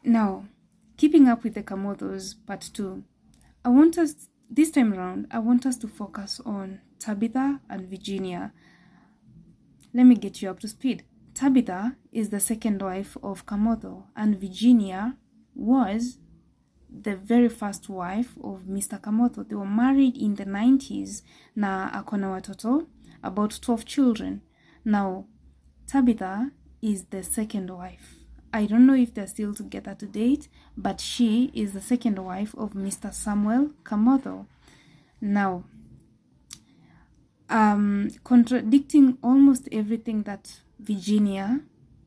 Now, keeping up with the Kamothos part 2, this time around, I want us to focus on Tabitha and Virginia. Let me get you up to speed. Tabitha is the second wife of Kamotho, and Virginia was the very first wife of Mr. Kamotho. They were married in the 90s na akona watoto, about 12 children. Now, Tabitha is the second wife. I don't know if they're still together to date, but she is the second wife of Mr. Samuel Kamotho. Now, contradicting almost everything that Virginia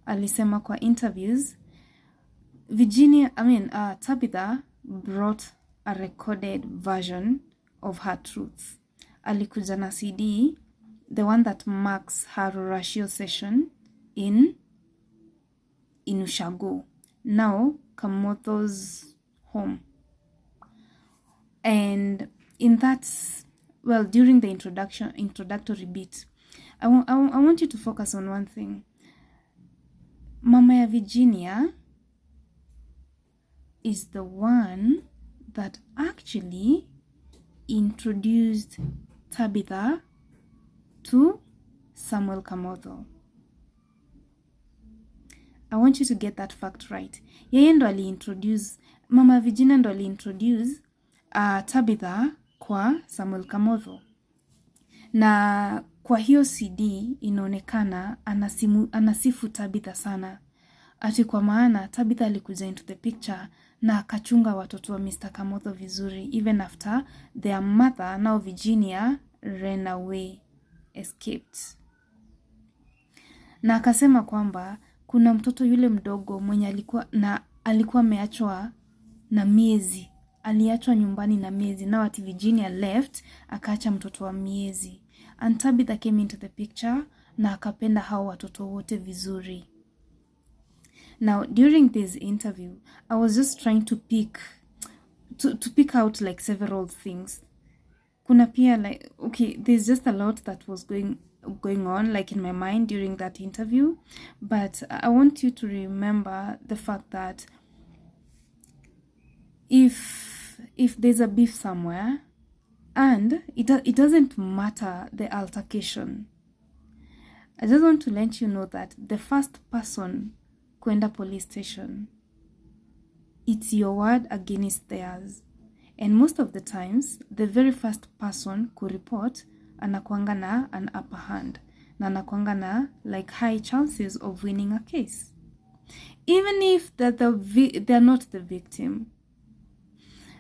alisema kwa interviews, Tabitha brought a recorded version of her truths. Alikuja na CD, the one that marks her ratio session in Ushago, now Kamotho's home. And in that, well, during the introductory bit, I want you to focus on one thing. Mama ya Virginia is the one that actually introduced Tabitha to Samuel Kamotho. I want you to get that fact right. Yeye ndo aliintroduce, Mama Virginia ndo aliintroduce Tabitha kwa Samuel Kamotho. Na kwa hiyo CD inaonekana anasifu Tabitha sana. Ati kwa maana Tabitha alikuja into the picture na akachunga watoto wa Mr. Kamotho vizuri, even after their mother, now Virginia, ran away, escaped. Na akasema kwamba kuna mtoto yule mdogo mwenye alikuwa ameachwa na miezi. Aliachwa nyumbani na miezi. Now ati Virginia left, akaacha mtoto wa miezi. And Tabitha came into the picture na akapenda hao watoto wote vizuri. Now, during this interview, I was just trying to pick out like several things. Kuna pia like, okay, there's just a lot that was going on like in my mind during that interview, but I want you to remember the fact that if there's a beef somewhere, and it doesn't matter the altercation, I just want to let you know that the first person kwenda police station, it's your word against theirs. And most of the times, the very first person kureport anakuanga na an upper hand. Na anakuanga na like high chances of winning a case. Even if they're not the victim.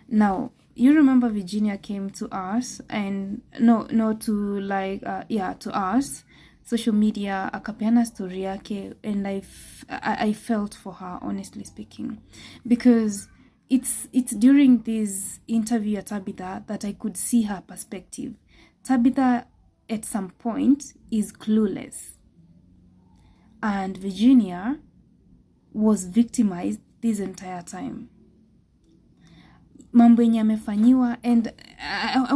Now, you remember Virginia came to us and to us, social media, akapeana story yake, and I felt for her, honestly speaking, because it's during this interview at Tabitha that I could see her perspective. Tabitha at some point is clueless, and Virginia was victimized this entire time. Mambo yenye amefanyiwa, and I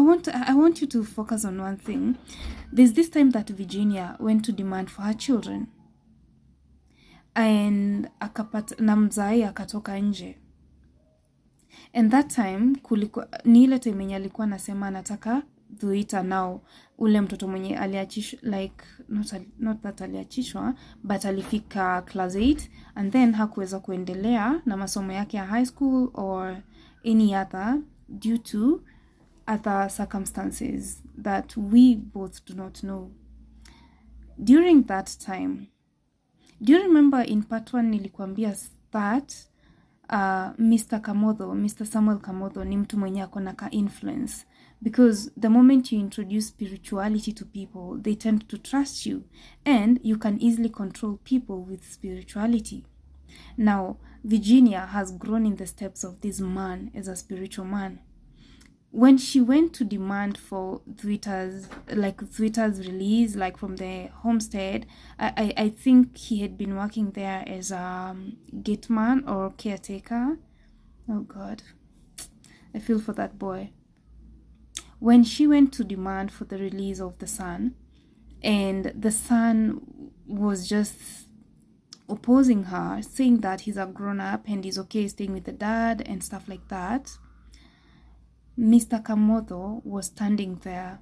want you to focus on one thing. There's this time that Virginia went to demand for her children, and na mzai akatoka nje. And that time ni ile time yenye alikuwa anasema anataka dhuita nao ule mtoto mwenye aliachishwa, like not that aliachishwa, but alifika class 8 and then hakuweza kuendelea na masomo yake ya high school or any other due to other circumstances that we both do not know. During that time, do you remember in part 1 nilikuambia that Mr. Samuel Kamotho ni mtu mwenye akona ka influence, because the moment you introduce spirituality to people, they tend to trust you, and you can easily control people with spirituality. Now, Virginia has grown in the steps of this man as a spiritual man. When she went to demand for Thwita's release, like from the homestead, I think he had been working there as a gateman or caretaker. Oh God, I feel for that boy. When she went to demand for the release of the son, and the son was just opposing her, saying that he's a grown-up and he's okay staying with the dad and stuff like that, Mr. Kamotho was standing there.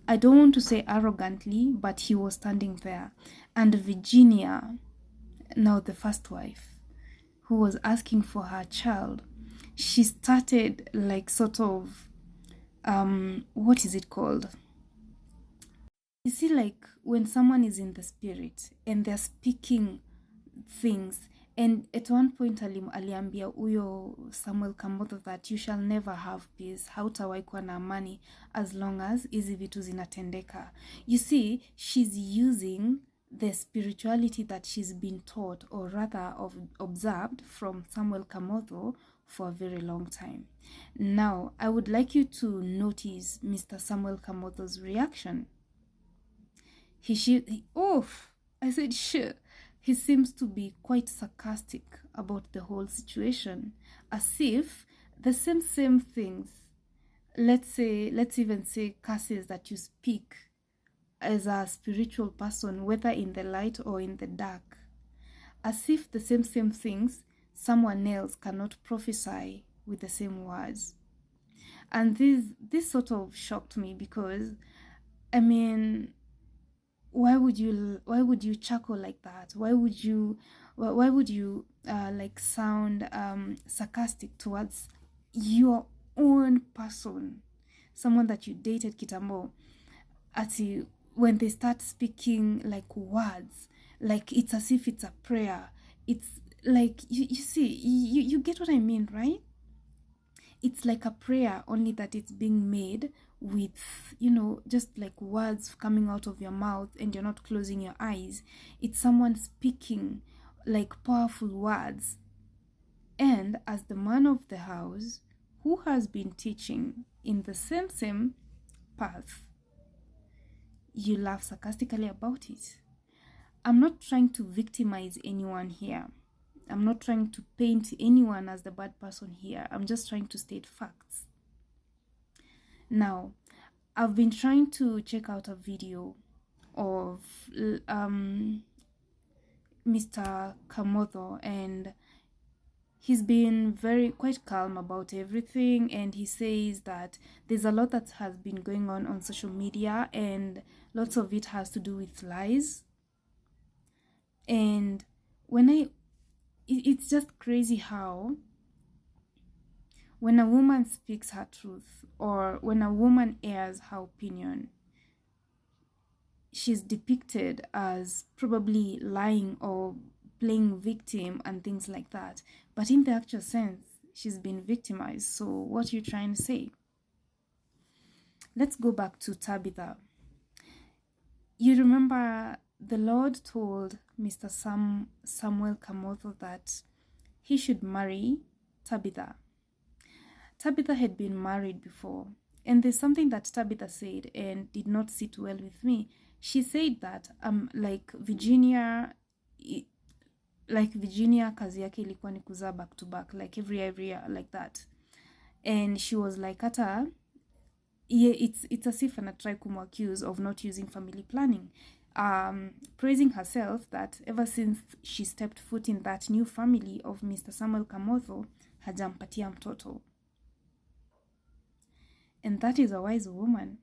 I don't want to say arrogantly, but he was standing there. And Virginia, now the first wife, who was asking for her child, she started like sort of, what is it called? You see, like when someone is in the spirit and they're speaking things, and at one point aliambia huyo Samuel Kamotho that you shall never have peace, hautawahi kuwa na amani as long as hizi vitu zinatendeka. You see, she's using the spirituality that she's been taught, or rather observed from Samuel Kamotho for a very long time. Now, I would like you to notice Mr. Samuel Kamotho's reaction. He seems to be quite sarcastic about the whole situation, as if the same things, let's even say curses that you speak as a spiritual person, whether in the light or in the dark, as if the same things someone else cannot prophesy with the same words. And this sort of shocked me, because I mean, why would you chuckle like that? Why would you like sound sarcastic towards your own person, someone that you dated kitambo, ati when they start speaking like words, like it's as if it's a prayer. It's like you see, you get what I mean, right? It's like a prayer, only that it's being made with, just like words coming out of your mouth and you're not closing your eyes. It's someone speaking like powerful words. And as the man of the house who has been teaching in the same path, you laugh sarcastically about it. I'm not trying to victimize anyone here. I'm not trying to paint anyone as the bad person here. I'm just trying to state facts. Now, I've been trying to check out a video of Mr. Kamotho, and he's been quite calm about everything, and he says that there's a lot that has been going on social media, and lots of it has to do with lies. And it's just crazy how when a woman speaks her truth, or when a woman airs her opinion, she's depicted as probably lying or playing victim and things like that. But in the actual sense, she's been victimized. So what are you trying to say? Let's go back to Tabitha. You remember the Lord told Mr. Samuel Kamotho that he should marry Tabitha. Tabitha had been married before, and there's something that Tabitha said and did not sit well with me. She said that like Virginia kazi yake ilikuwa ni kuzaa back to back, like every year like that. And she was like, it's as if ana try accuse of not using family planning, praising herself that ever since she stepped foot in that new family of Mr. Samuel Kamotho, hajampatia mtoto. And that is a wise woman.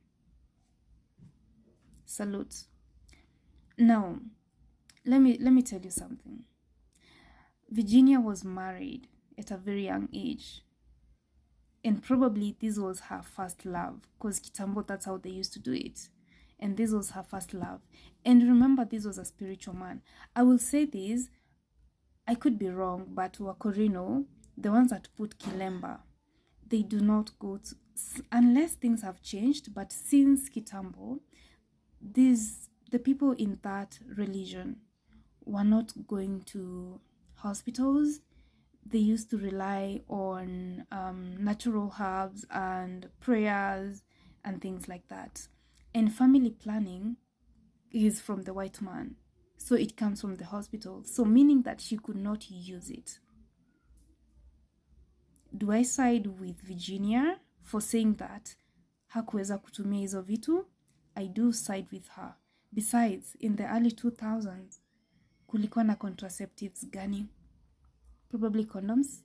Salute. Now, let me tell you something. Virginia was married at a very young age. And probably this was her first love, because kitambo, that's how they used to do it. And this was her first love. And remember, this was a spiritual man. I will say this, I could be wrong, but Wakorino, the ones that put Kilemba, they do not go to, unless things have changed, but since kitambo, the people in that religion were not going to hospitals. They used to rely on natural herbs and prayers and things like that. And family planning is from the white man, so it comes from the hospital. So meaning that she could not use it. Do I side with Virginia for saying that hakuweza kutumia hizo vitu? I do side with her. Besides, in the early 2000s, kulikuwa na contraceptives gani? Probably condoms.